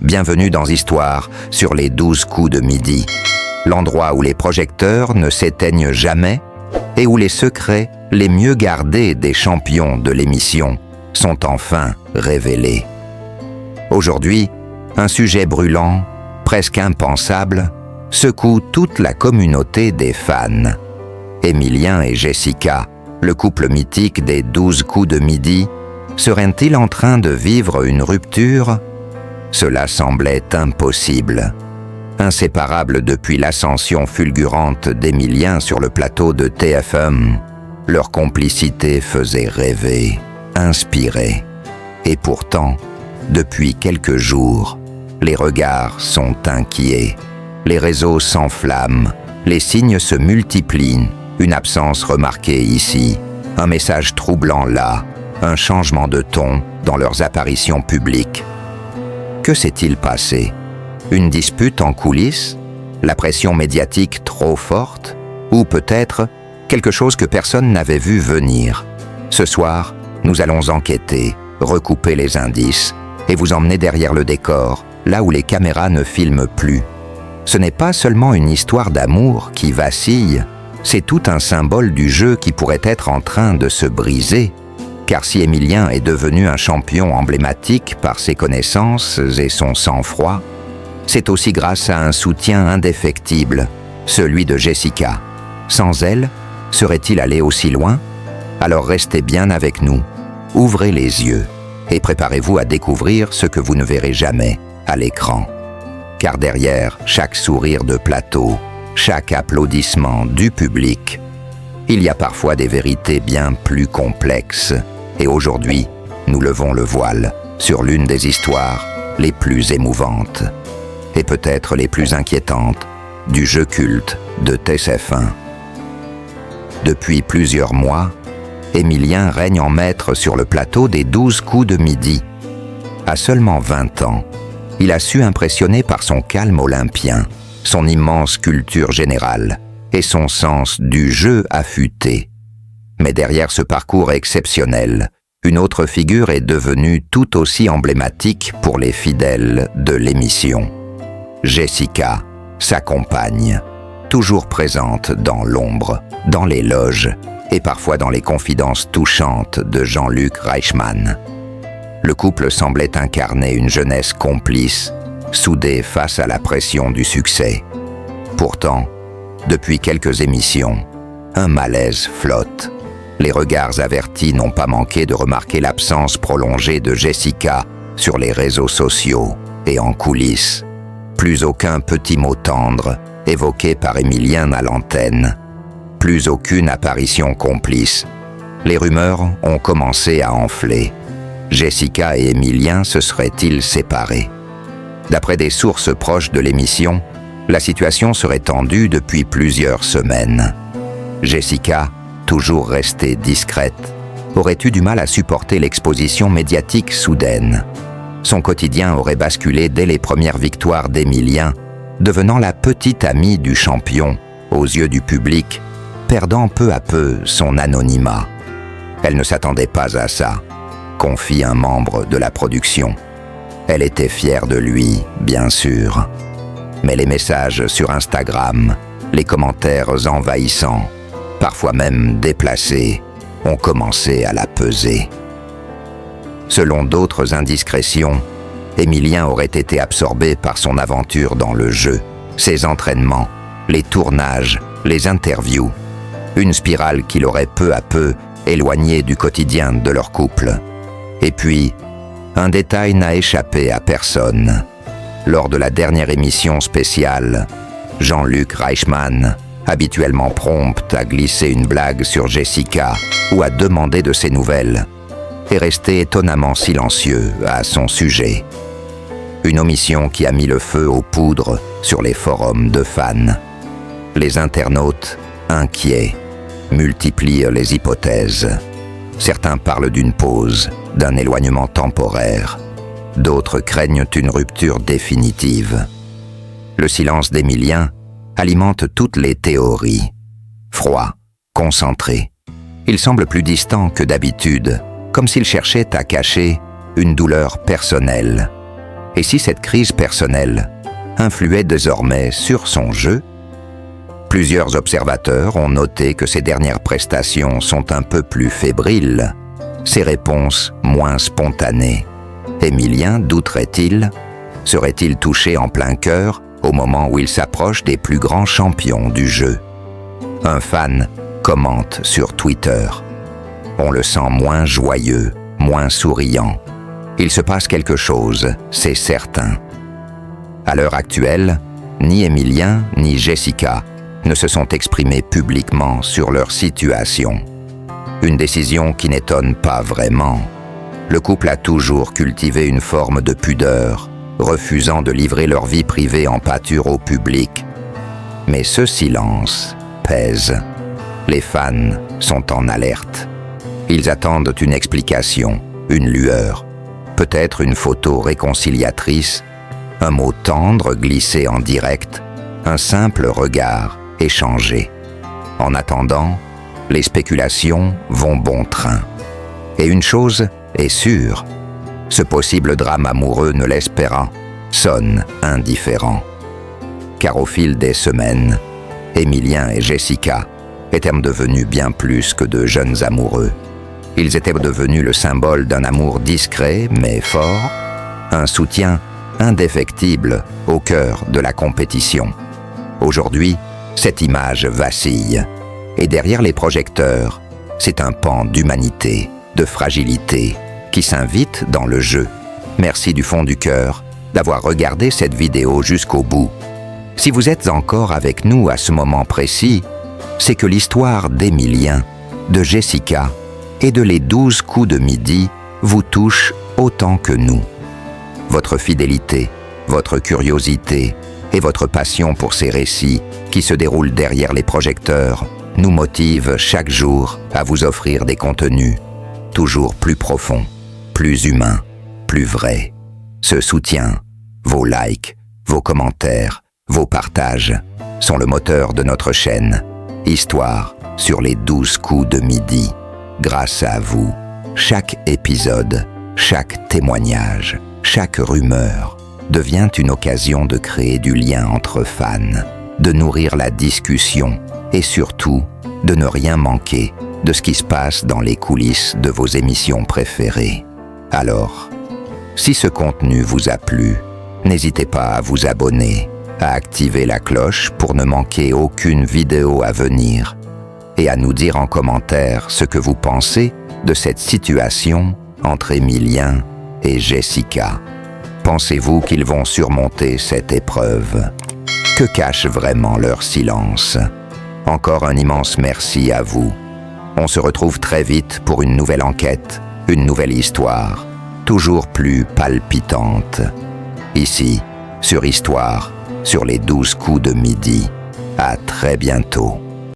Bienvenue dans Histoire sur les 12 coups de midi, l'endroit où les projecteurs ne s'éteignent jamais et où les secrets les mieux gardés des champions de l'émission sont enfin révélés. Aujourd'hui, un sujet brûlant, presque impensable, secoue toute la communauté des fans. Émilien et Jessica, le couple mythique des 12 coups de midi, seraient-ils en train de vivre une rupture ? Cela semblait impossible. Inséparables depuis l'ascension fulgurante d'Émilien sur le plateau de TF1, leur complicité faisait rêver, inspirer. Et pourtant, depuis quelques jours, les regards sont inquiets, les réseaux s'enflamment, les signes se multiplient, une absence remarquée ici, un message troublant là, un changement de ton dans leurs apparitions publiques. Que s'est-il passé ? Une dispute en coulisses ? La pression médiatique trop forte ? Ou peut-être quelque chose que personne n'avait vu venir ? Ce soir, nous allons enquêter, recouper les indices et vous emmener derrière le décor, là où les caméras ne filment plus. Ce n'est pas seulement une histoire d'amour qui vacille, c'est tout un symbole du jeu qui pourrait être en train de se briser. Car si Émilien est devenu un champion emblématique par ses connaissances et son sang-froid, c'est aussi grâce à un soutien indéfectible, celui de Jessica. Sans elle, serait-il allé aussi loin ? Alors restez bien avec nous, ouvrez les yeux et préparez-vous à découvrir ce que vous ne verrez jamais à l'écran. Car derrière chaque sourire de plateau, chaque applaudissement du public, il y a parfois des vérités bien plus complexes. Et aujourd'hui, nous levons le voile sur l'une des histoires les plus émouvantes et peut-être les plus inquiétantes du jeu culte de TF1. Depuis plusieurs mois, Émilien règne en maître sur le plateau des 12 coups de midi. À seulement 20 ans, il a su impressionner par son calme olympien, son immense culture générale et son sens du jeu affûté. Mais derrière ce parcours exceptionnel, une autre figure est devenue tout aussi emblématique pour les fidèles de l'émission. Jessica, sa compagne, toujours présente dans l'ombre, dans les loges et parfois dans les confidences touchantes de Jean-Luc Reichmann. Le couple semblait incarner une jeunesse complice, soudée face à la pression du succès. Pourtant, depuis quelques émissions, un malaise flotte. Les regards avertis n'ont pas manqué de remarquer l'absence prolongée de Jessica sur les réseaux sociaux et en coulisses. Plus aucun petit mot tendre évoqué par Émilien à l'antenne. Plus aucune apparition complice. Les rumeurs ont commencé à enfler. Jessica et Émilien se seraient-ils séparés ? D'après des sources proches de l'émission, la situation serait tendue depuis plusieurs semaines. Jessica, toujours restée discrète, aurait eu du mal à supporter l'exposition médiatique soudaine. Son quotidien aurait basculé dès les premières victoires d'Émilien, devenant la petite amie du champion aux yeux du public, perdant peu à peu son anonymat. Elle ne s'attendait pas à ça, confie un membre de la production. Elle était fière de lui, bien sûr. Mais les messages sur Instagram, les commentaires envahissants, parfois même déplacés, ont commencé à la peser. Selon d'autres indiscrétions, Émilien aurait été absorbé par son aventure dans le jeu, ses entraînements, les tournages, les interviews, une spirale qui l'aurait peu à peu éloigné du quotidien de leur couple. Et puis, un détail n'a échappé à personne. Lors de la dernière émission spéciale, Jean-Luc Reichmann, habituellement prompt à glisser une blague sur Jessica ou à demander de ses nouvelles, est resté étonnamment silencieux à son sujet. Une omission qui a mis le feu aux poudres sur les forums de fans. Les internautes, inquiets, multiplient les hypothèses. Certains parlent d'une pause, d'un éloignement temporaire. D'autres craignent une rupture définitive. Le silence d'Émilien alimente toutes les théories. Froid, concentré. Il semble plus distant que d'habitude, comme s'il cherchait à cacher une douleur personnelle. Et si cette crise personnelle influait désormais sur son jeu? Plusieurs observateurs ont noté que ses dernières prestations sont un peu plus fébriles, ses réponses moins spontanées. Émilien douterait-il? Serait-il touché en plein cœur au moment où il s'approche des plus grands champions du jeu? Un fan commente sur Twitter. On le sent moins joyeux, moins souriant. Il se passe quelque chose, c'est certain. À l'heure actuelle, ni Émilien ni Jessica ne se sont exprimés publiquement sur leur situation. Une décision qui n'étonne pas vraiment. Le couple a toujours cultivé une forme de pudeur, refusant de livrer leur vie privée en pâture au public. Mais ce silence pèse. Les fans sont en alerte. Ils attendent une explication, une lueur, peut-être une photo réconciliatrice, un mot tendre glissé en direct, un simple regard échangé. En attendant, les spéculations vont bon train. Et une chose est sûre, ce possible drame amoureux ne laisse personne indifférent. Car au fil des semaines, Émilien et Jessica étaient devenus bien plus que de jeunes amoureux. Ils étaient devenus le symbole d'un amour discret mais fort, un soutien indéfectible au cœur de la compétition. Aujourd'hui, cette image vacille, et derrière les projecteurs, c'est un pan d'humanité, de fragilité, qui s'invite dans le jeu. Merci du fond du cœur d'avoir regardé cette vidéo jusqu'au bout. Si vous êtes encore avec nous à ce moment précis, c'est que l'histoire d'Émilien, de Jessica et de Les 12 coups de midi vous touche autant que nous. Votre fidélité, votre curiosité et votre passion pour ces récits qui se déroulent derrière les projecteurs nous motivent chaque jour à vous offrir des contenus toujours plus profonds, plus humains, plus vrais. Ce soutien, vos likes, vos commentaires, vos partages sont le moteur de notre chaîne Histoire sur les 12 coups de midi. Grâce à vous, chaque épisode, chaque témoignage, chaque rumeur devient une occasion de créer du lien entre fans, de nourrir la discussion et surtout de ne rien manquer de ce qui se passe dans les coulisses de vos émissions préférées. Alors, si ce contenu vous a plu, n'hésitez pas à vous abonner, à activer la cloche pour ne manquer aucune vidéo à venir et à nous dire en commentaire ce que vous pensez de cette situation entre Émilien et Jessica. Pensez-vous qu'ils vont surmonter cette épreuve? Que cache vraiment leur silence? Encore un immense merci à vous. On se retrouve très vite pour une nouvelle enquête, une nouvelle histoire, toujours plus palpitante. Ici, sur Histoire, sur les 12 coups de midi. À très bientôt.